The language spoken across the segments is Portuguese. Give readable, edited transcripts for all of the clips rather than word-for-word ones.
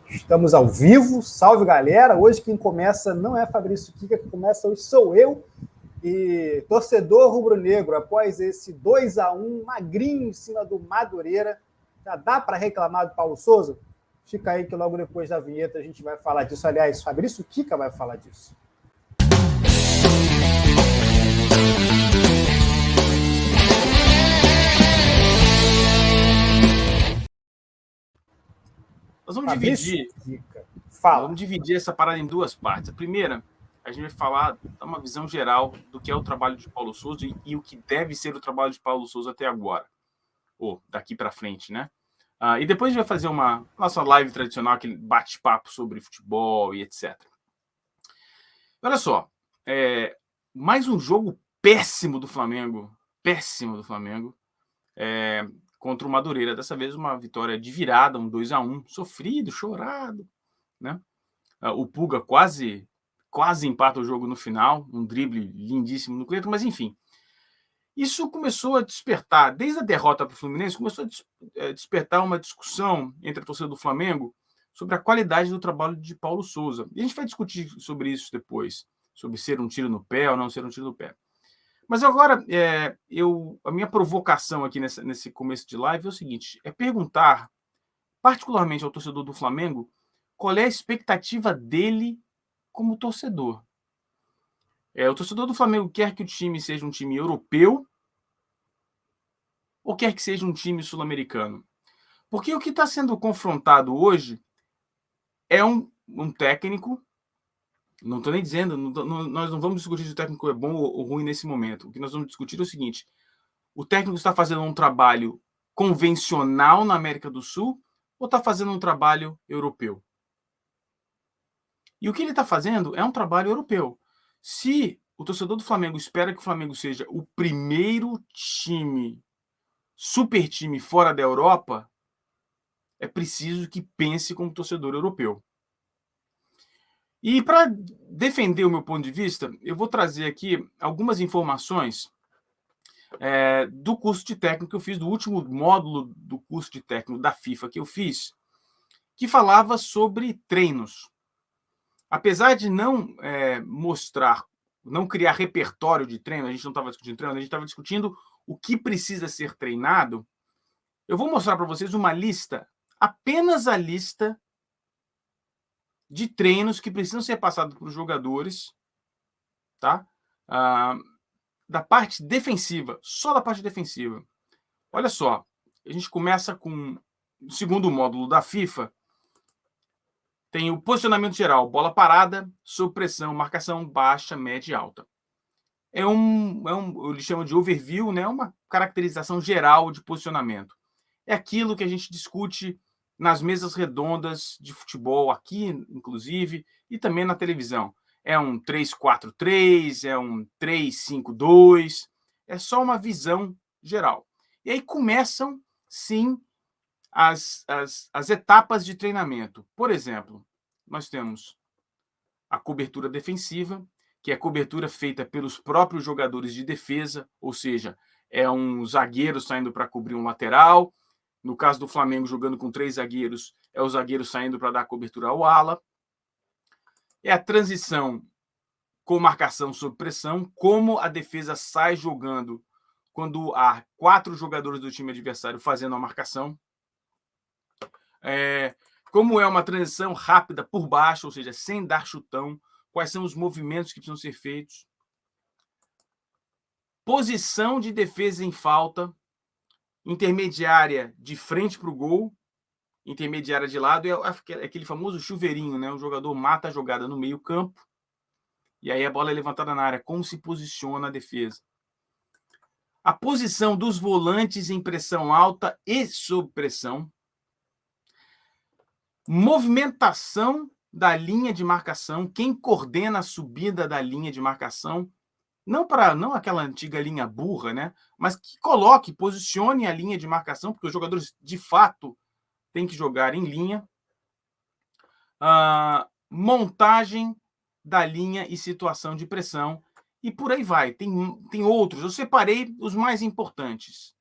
Estamos ao vivo, salve galera. Hoje quem começa não é Fabrício Kika, quem começa hoje sou eu. E torcedor rubro-negro, após esse 2-1 magrinho em cima do Madureira, já dá para reclamar do Paulo Souza? Fica aí que logo depois da vinheta a gente vai falar disso. Aliás, Fabrício Kika vai falar disso. Nós vamos dividir essa parada em duas partes. A primeira, a gente vai falar, dar uma visão geral do que é o trabalho de Paulo Souza e o que deve ser o trabalho de Paulo Souza até agora, ou daqui para frente, né? E depois a gente vai fazer uma nossa live tradicional, aquele bate-papo sobre futebol e etc. Olha só, mais um jogo péssimo do Flamengo, contra o Madureira. Dessa vez uma vitória de virada, um 2-1, sofrido, chorado, né? O Puga quase empata o jogo no final, um drible lindíssimo no Cleiton, mas enfim. Isso começou a despertar, desde a derrota para o Fluminense, começou a despertar uma discussão entre a torcida do Flamengo sobre a qualidade do trabalho de Paulo Souza. E a gente vai discutir sobre isso depois, sobre ser um tiro no pé ou não ser um tiro no pé. Mas agora, a minha provocação aqui nesse começo de live é o seguinte, é perguntar, particularmente ao torcedor do Flamengo, qual é a expectativa dele como torcedor. O torcedor do Flamengo quer que o time seja um time europeu ou quer que seja um time sul-americano? Porque o que está sendo confrontado hoje é um técnico. Não estou nem dizendo, nós não vamos discutir se o técnico é bom ou ruim nesse momento. O que nós vamos discutir é o seguinte: o técnico está fazendo um trabalho convencional na América do Sul ou está fazendo um trabalho europeu? E o que ele está fazendo é um trabalho europeu. Se o torcedor do Flamengo espera que o Flamengo seja o primeiro time, super time fora da Europa, é preciso que pense como torcedor europeu. E para defender o meu ponto de vista, eu vou trazer aqui algumas informações do curso de técnico que eu fiz, do último módulo do curso de técnico da FIFA que eu fiz, que falava sobre treinos. Apesar de não não criar repertório de treino, a gente não estava discutindo treino, a gente estava discutindo o que precisa ser treinado, eu vou mostrar para vocês uma lista, apenas a lista de treinos que precisam ser passados para os jogadores, tá? Da parte defensiva, só da parte defensiva. Olha só, a gente começa com o segundo módulo da FIFA, tem o posicionamento geral, bola parada, sob pressão, marcação baixa, média e alta. Eles chamam de overview, né? Uma caracterização geral de posicionamento. É aquilo que a gente discute nas mesas redondas de futebol, aqui, inclusive, e também na televisão. É um 3-4-3, é um 3-5-2, é só uma visão geral. E aí começam, sim, as etapas de treinamento. Por exemplo, nós temos a cobertura defensiva, que é a cobertura feita pelos próprios jogadores de defesa, ou seja, é um zagueiro saindo para cobrir um lateral. No caso do Flamengo, jogando com 3 zagueiros, é o zagueiro saindo para dar cobertura ao ala. É a transição com marcação sob pressão, como a defesa sai jogando quando há 4 jogadores do time adversário fazendo a marcação. Como é uma transição rápida por baixo, ou seja, sem dar chutão, quais são os movimentos que precisam ser feitos. Posição de defesa em falta, intermediária de frente para o gol, intermediária de lado, é aquele famoso chuveirinho, né? O jogador mata a jogada no meio campo, e aí a bola é levantada na área. Como se posiciona a defesa? A posição dos volantes em pressão alta e sob pressão. Movimentação da linha de marcação, quem coordena a subida da linha de marcação, não aquela antiga linha burra, né? Mas que posicione a linha de marcação, porque os jogadores, de fato, têm que jogar em linha. Montagem da linha e situação de pressão, e por aí vai. Tem outros, eu separei os mais importantes.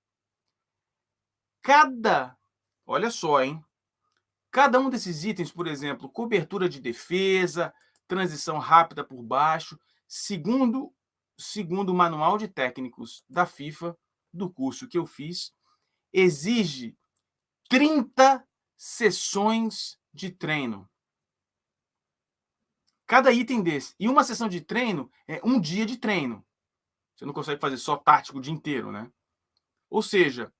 Olha só, hein? Cada um desses itens, por exemplo, cobertura de defesa, transição rápida por baixo, segundo o manual de técnicos da FIFA, do curso que eu fiz, exige 30 sessões de treino. Cada item desse. E uma sessão de treino é um dia de treino. Você não consegue fazer só tático o dia inteiro, né? Ou seja,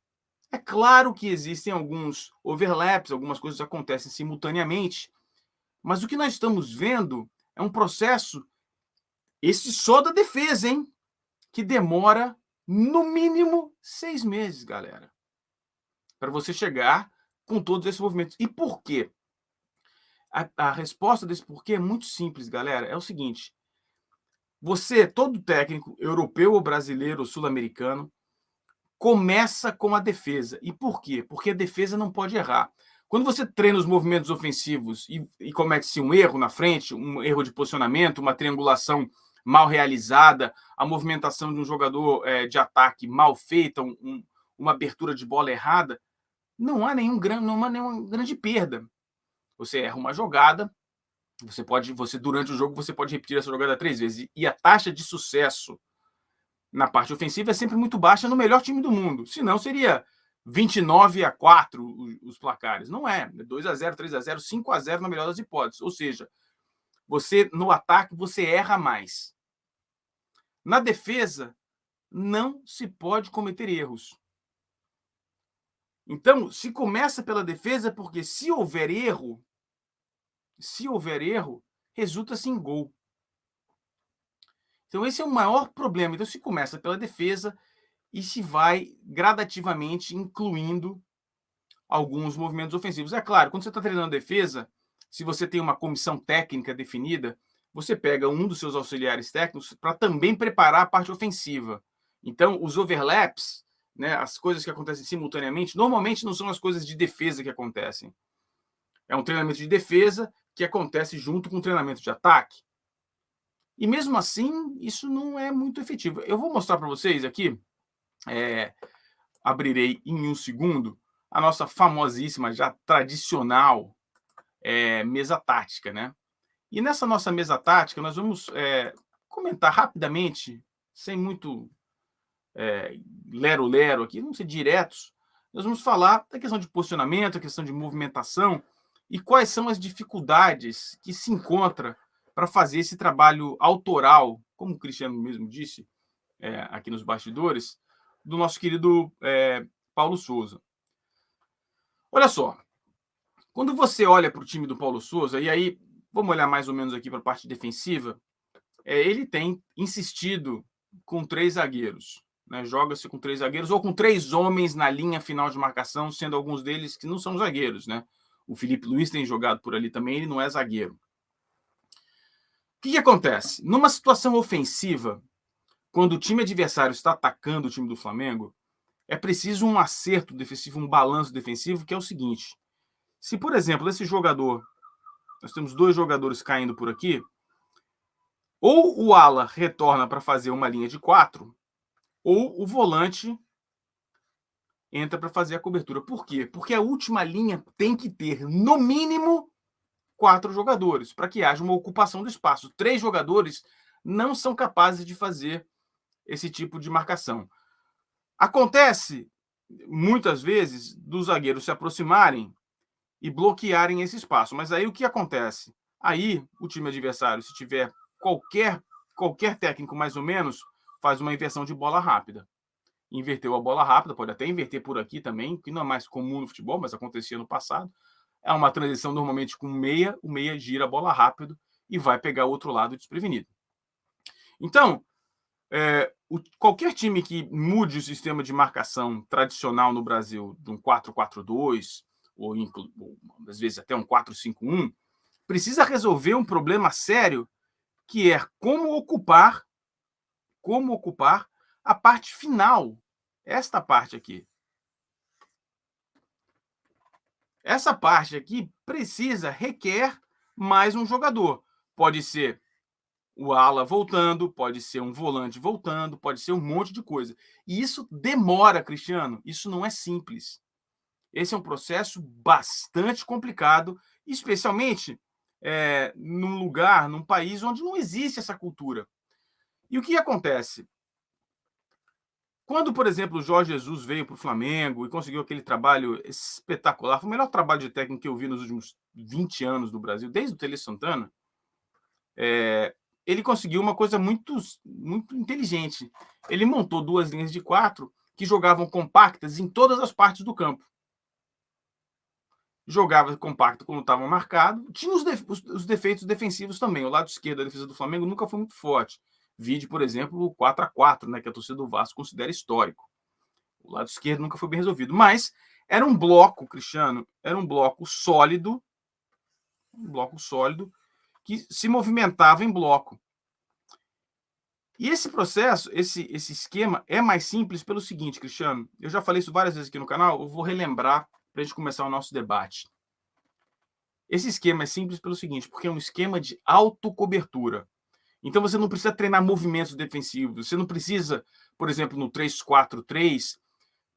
é claro que existem alguns overlaps, algumas coisas acontecem simultaneamente, mas o que nós estamos vendo é um processo, esse só da defesa, hein? Que demora no mínimo 6 meses, galera, para você chegar com todos esses movimentos. E por quê? A resposta desse porquê é muito simples, galera. É o seguinte: todo técnico, europeu ou brasileiro ou sul-americano, começa com a defesa. E por quê? Porque a defesa não pode errar. Quando você treina os movimentos ofensivos e comete-se um erro na frente, um erro de posicionamento, uma triangulação mal realizada, a movimentação de um jogador de ataque mal feita, uma abertura de bola errada, não há nenhuma grande perda. Você erra uma jogada, durante o jogo você pode repetir essa jogada 3 vezes. E a taxa de sucesso na parte ofensiva é sempre muito baixa no melhor time do mundo. Senão seria 29-4 os placares. Não é. 2-0, 3-0, 5-0 na melhor das hipóteses. Ou seja, no ataque você erra mais. Na defesa, não se pode cometer erros. Então, se começa pela defesa, porque se houver erro, resulta-se em gol. Então, esse é o maior problema. Então, se começa pela defesa e se vai gradativamente incluindo alguns movimentos ofensivos. É claro, quando você está treinando defesa, se você tem uma comissão técnica definida, você pega um dos seus auxiliares técnicos para também preparar a parte ofensiva. Então, os overlaps, né, as coisas que acontecem simultaneamente, normalmente não são as coisas de defesa que acontecem. É um treinamento de defesa que acontece junto com o treinamento de ataque. E mesmo assim, isso não é muito efetivo. Eu vou mostrar para vocês aqui, abrirei em um segundo, a nossa famosíssima, já tradicional mesa tática, né? E nessa nossa mesa tática, nós vamos comentar rapidamente, sem muito lero-lero aqui, vamos ser diretos, nós vamos falar da questão de posicionamento, a questão de movimentação e quais são as dificuldades que se encontra para fazer esse trabalho autoral, como o Cristiano mesmo disse aqui nos bastidores, do nosso querido Paulo Souza. Olha só, quando você olha para o time do Paulo Souza, e aí vamos olhar mais ou menos aqui para a parte defensiva, ele tem insistido com 3 zagueiros. Né? Joga-se com 3 zagueiros ou com 3 homens na linha final de marcação, sendo alguns deles que não são zagueiros. Né? O Felipe Luiz tem jogado por ali também, ele não é zagueiro. O que acontece? Numa situação ofensiva, quando o time adversário está atacando o time do Flamengo, é preciso um acerto defensivo, um balanço defensivo, que é o seguinte: se, por exemplo, esse jogador, nós temos 2 jogadores caindo por aqui, ou o ala retorna para fazer uma linha de 4, ou o volante entra para fazer a cobertura. Por quê? Porque a última linha tem que ter, no mínimo, 4 jogadores, para que haja uma ocupação do espaço. 3 jogadores não são capazes de fazer esse tipo de marcação. Acontece, muitas vezes, dos zagueiros se aproximarem e bloquearem esse espaço. Mas aí o que acontece? Aí o time adversário, se tiver qualquer técnico mais ou menos, faz uma inversão de bola rápida. Inverteu a bola rápida, pode até inverter por aqui também, que não é mais comum no futebol, mas acontecia no passado. É uma transição normalmente com o meia gira a bola rápido e vai pegar o outro lado desprevenido. Então, qualquer time que mude o sistema de marcação tradicional no Brasil de um 4-4-2, ou às vezes até um 4-5-1, precisa resolver um problema sério, que é como ocupar a parte final, esta parte aqui. Essa parte aqui requer mais um jogador. Pode ser o ala voltando, pode ser um volante voltando, pode ser um monte de coisa. E isso demora, Cristiano. Isso não é simples. esse é um processo bastante complicado, especialmente num lugar, num país onde não existe essa cultura. E o que acontece? Quando, por exemplo, o Jorge Jesus veio para o Flamengo e conseguiu aquele trabalho espetacular, foi o melhor trabalho de técnico que eu vi nos últimos 20 anos do Brasil, desde o Tele Santana, ele conseguiu uma coisa muito, muito inteligente. Ele montou 2 linhas de 4 que jogavam compactas em todas as partes do campo. Jogava compacto quando estava marcado. Tinha os defeitos defensivos também. O lado esquerdo da defesa do Flamengo nunca foi muito forte. Vide, por exemplo, o 4-4, né, que a torcida do Vasco considera histórico. O lado esquerdo nunca foi bem resolvido. Mas era um bloco, Cristiano, era um bloco sólido, que se movimentava em bloco. E esse processo, esse esquema é mais simples pelo seguinte, Cristiano. Eu já falei isso várias vezes aqui no canal, eu vou relembrar para a gente começar o nosso debate. Esse esquema é simples pelo seguinte, porque é um esquema de autocobertura. Então você não precisa treinar movimentos defensivos, você não precisa, por exemplo, no 3-4-3,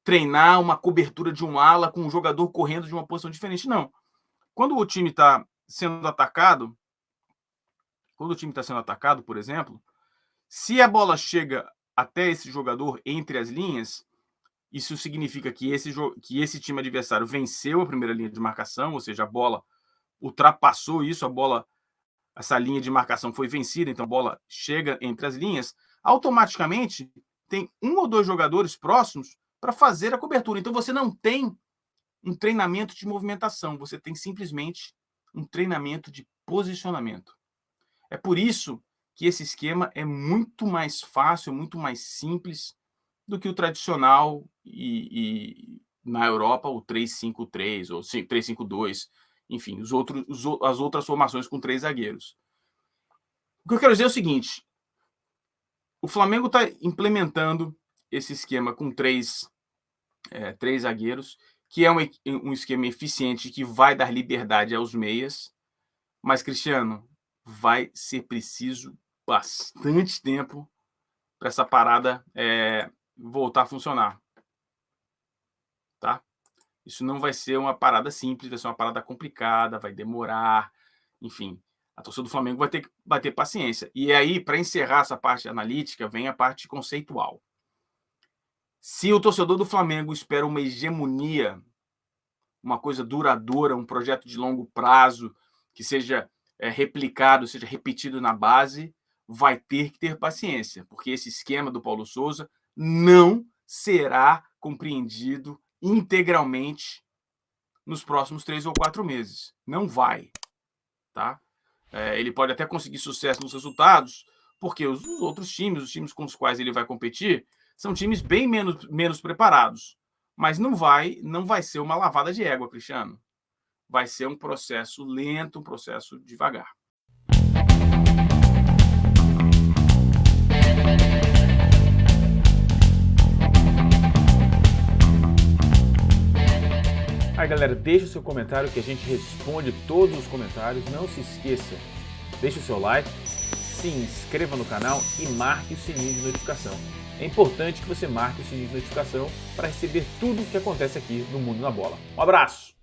treinar uma cobertura de um ala com um jogador correndo de uma posição diferente. Não. Quando o time está sendo atacado, por exemplo, se a bola chega até esse jogador entre as linhas, isso significa que esse time adversário venceu a primeira linha de marcação, ou seja, a bola ultrapassou isso, essa linha de marcação foi vencida, então a bola chega entre as linhas, automaticamente tem 1 ou 2 jogadores próximos para fazer a cobertura. Então você não tem um treinamento de movimentação, você tem simplesmente um treinamento de posicionamento. É por isso que esse esquema é muito mais fácil, muito mais simples do que o tradicional e na Europa o 3-5-3 ou 3-5-2, enfim, as outras formações com 3 zagueiros. O que eu quero dizer é o seguinte, o Flamengo está implementando esse esquema com 3 zagueiros, que é um esquema eficiente que vai dar liberdade aos meias, mas, Cristiano, vai ser preciso bastante tempo para essa parada voltar a funcionar. Tá? Isso não vai ser uma parada simples, vai ser uma parada complicada, vai demorar, enfim. A torcida do Flamengo vai ter paciência. E aí, para encerrar essa parte analítica, vem a parte conceitual. Se o torcedor do Flamengo espera uma hegemonia, uma coisa duradoura, um projeto de longo prazo, que seja replicado, seja repetido na base, vai ter que ter paciência, porque esse esquema do Paulo Souza não será compreendido integralmente nos próximos 3 ou 4 meses. Não vai. Tá? Ele pode até conseguir sucesso nos resultados, porque os outros times, os times com os quais ele vai competir, são times bem menos preparados. Mas não vai ser uma lavada de égua, Cristiano. Vai ser um processo lento, um processo devagar. Aí, galera, deixa o seu comentário que a gente responde todos os comentários. Não se esqueça, deixe o seu like, se inscreva no canal e marque o sininho de notificação. É importante que você marque o sininho de notificação para receber tudo o que acontece aqui no Mundo na Bola. Um abraço!